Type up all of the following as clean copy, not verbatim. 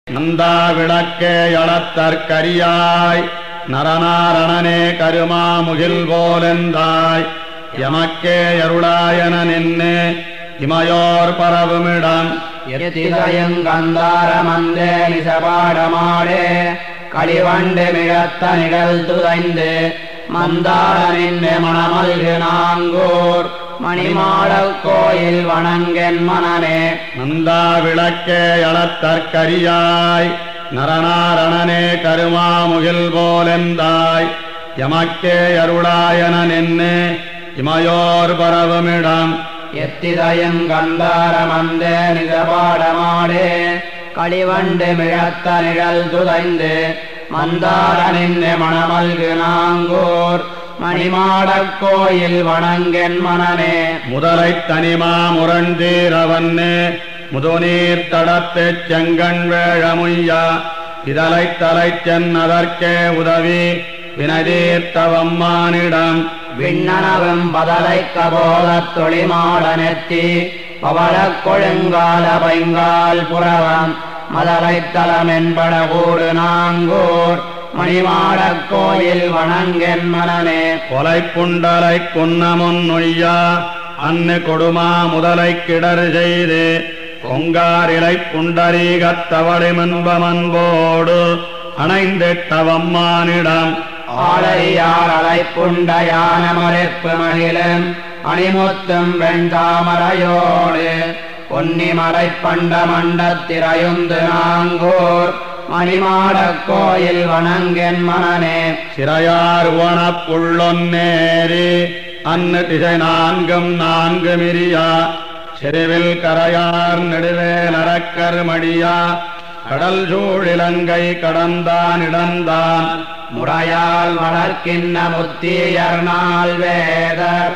நந்தா விளக்கே யளத்தற்கரியாய் நரநாரணனே கருமா முகில் போலெந்தாய் எமக்கே அருளாயன நின்னு இமையோர் பரவுமிடம் எத்திசயங்கந்தாரமந்தே நிசபாடமாடே களிவண்டு மிழத்த நிழல் துதைந்து மந்தார நின்று மணமல்கு நாங்கூர் மணிமாடக் கோயில் வணங்கென் மனனே நந்தா விளக்கே யளத்தற்கரியாய் நரநாரணனே கருமா முகில் போலெந்தாய் எமக்கே அருளாயன நின்னு இமையோர் பரவுமிடம் எத்திசயங்கந்தாரமந்தே நிசபாடமாடே களிவண்டு மிழத்த நிழல் துதைந்து மந்தார நின்று மணமல்கு நாங்கூர் மணிமாடக் கோயில் வணங்கென் மனனே முதலை தனிமா முரண்டீரவன்னு முதுநீர் தடத்துச் செங்கண் வேழமுய்யா இதலை தலை சென்னதற்கே உதவி வினதீர்த்தவம்மானிடம் விண்ணனவும் பதலை கபோதத் தொழிமாடனெத்தி பவழக் கொழுங்கால பைங்கால் புறவம் மதலை தலமென்பட கூடு நாங்கூர் மணிமாடக் கோயில் வணங்கென் மனனே கொலை புண்டலை குன்னமுன்னுய்யா அன்னு கொடுமா முதலை கிடர் செய்து கொங்காரிலை புண்டரீகத்தவளை மன்பமன்போடு அணைந்திட்டவம்மானிடம் ஆளையார் அலைப்புண்ட யான மறைப்பு மகிழும் அணிமுத்தும் வெண்தாமரையோடு பொன்னி மறைப்பண்ட மண்டத்திரையுந்து நாங்கூர் மணிமாடக் கோயில் வணங்கென் மனனே சிறையார் உவனப்புள்ளொன்னேரி அன்னு திசை நான்கும் நான்கு மிரியா செருவில் கரையார் நெடுவேல் அரக்கர் மடியா கடல் சூழிலங்கை கடந்தான் இடந்தான் முறையால் வளர்க்கின்ற முத்தியர் நாள் வேதர்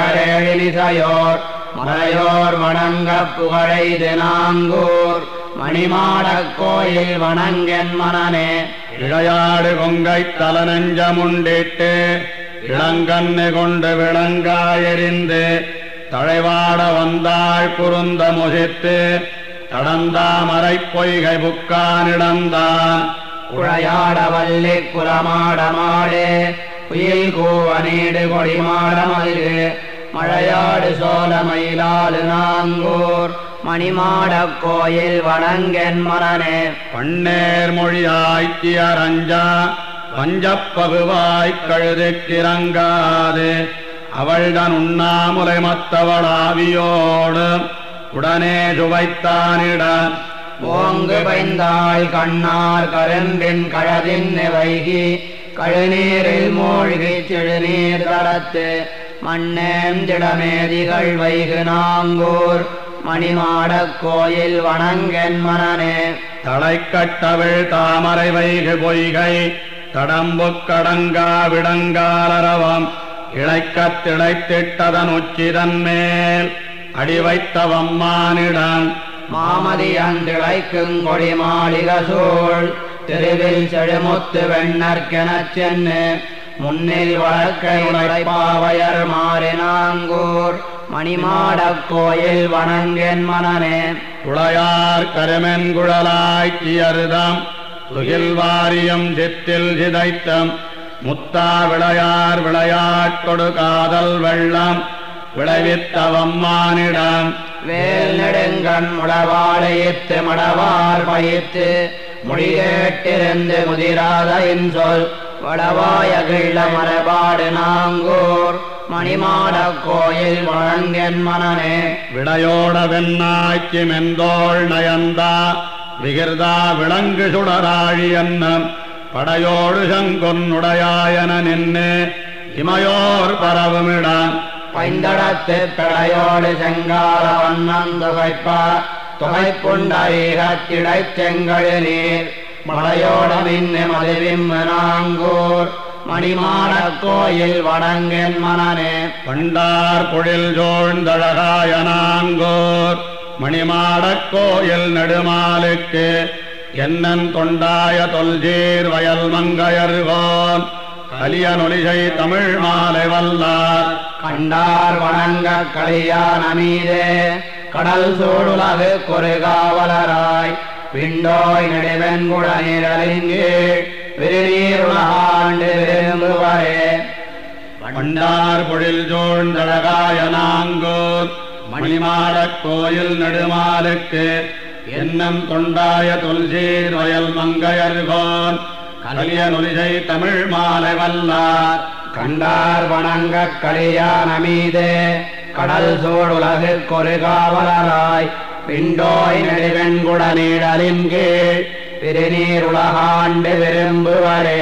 ஐவேள்வியாரங்கரேழிசையோர் மறையோர் வணங்க புகழைது நாங்கூர் மணிமாடக் கோயில் வணங்கென் மனனே இழையாடு கொங்கை தலநெஞ்சமுண்டிட்டு இளங்கண்ணு கொண்டு விளங்காயெறிந்து தழைவாட வந்தாள் குறுந்த முசித்து கடந்தாமரை பொய்கை புக்கானிடந்தான் குழையாட வல்லி குலமாட மாடே குயில் கூவ நீடு கொடிமாட மல்கு மழையாடு சோழ மயிலாடு நாங்கூர் மணிமாடக் கோயில் வணங்கென் மனனே பன்னேர் மொழியாய்த்தியரஞ்சா பஞ்சப்பகுவாய்க் கழுதுக்கிறங்காது அவள்தான் உண்ணாமுலை மத்தவளாவியோடு உடனே சுவைத்தானிட ஓங்கு பைந்தாள் கண்ணார் கரும்பின் கழதின் வைகி கழுநீரில் மூழ்கி செழுநீர் தடத்து மண்ணேந்திடமேதிகள் வைகு நாங்கூர் மணிமாடக் கோயில் வணங்கென் மனனே தலைக்கட்டவிழ் தாமரை வைகு பொய்கை தடம்பு கடங்கா விடங்காலரவம் இழைக்கத் திளைத்திட்டதன் உச்சிதன் மேல் அடி வைத்தவம்மானிடம் மாமதியந்திழைக்குங் கொடி மாளிக சூழ் தெருவில் செழுமுத்து வெண்ணற்கெனச் சென்னு முன்னில் வழக்கை உழைப்பாவையர் மாறினாங்கூர் மணிமாடக் கோயில் வணங்கென் மனனே துளையார் கருமென்குழலாய்ச்சியருதம் துகில் வாரியம் சித்தில் சிதைத்தம் முத்தா விளையார் விளையாட்டொடு காதல் வெள்ளம் விளைவித்தவம்மானிடம் வேல் நெடுங்கண் முளவாளையித்து மடவார் பயித்து முடிகேட்டிருந்து முதிராத இன்சொல் வடவாய கிள்ள மரபாடு நாங்கூர் மணிமாடக் கோயில் வணங்கென் மனனே விடையோட வெண்ணாய்ச்சி மெந்தோள் நயந்தா விகிர்தா விளங்கு சுடராழி என்னம் படையோடு சங்கொன்னுடையாயன நின்று இமையோர் பரவுமிடம் பைந்தடத்து பெடையோடு செங்கால வண்ணம் துகைப்ப துகைப்புண்டரீகத்திடைச் செங்கழு நீர் மலையோட மின்னு மதுவிம்மு நாங்கூர் மணிமாடக் கோயில் வணங்கென் மனனே பண்டார் பொழில் சோழ்ந்தழகாய நாங்கூர் மணிமாடக் கோயில் நெடுமாலுக்கு என்னன் தொண்டாய தொல்சீர் வயல் மங்கையர்கோன் கலியனொலிசை தமிழ் மாலை வல்லார் கண்டார் வணங்க களியான மீதே கடல் சூழுலகு கொருகாவலராய் விண்டோய் நெடுவெண்குடனிரலிங்கு விருநீருளாண்டு விரும்புவரே பண்டார் பொழில் சூழ்ந்தழகாயனாங்கூர் மணிமாடக் கோயில் நெடுமாலுக்கு என்னம் தொண்டாய தொல்சீர் வயல் மங்கையர்கோன் கலியனொலிசை தமிழ் மாலை வல்லார் கண்டார் வணங்கக் கலியான மீதே கடல் சூழ் உலகிற்கொரு காவலராய் பிண்டோய் நெடுவெண்குடனிடலின் கீழ் திருநீர் உலகாண்டு விரும்புவரே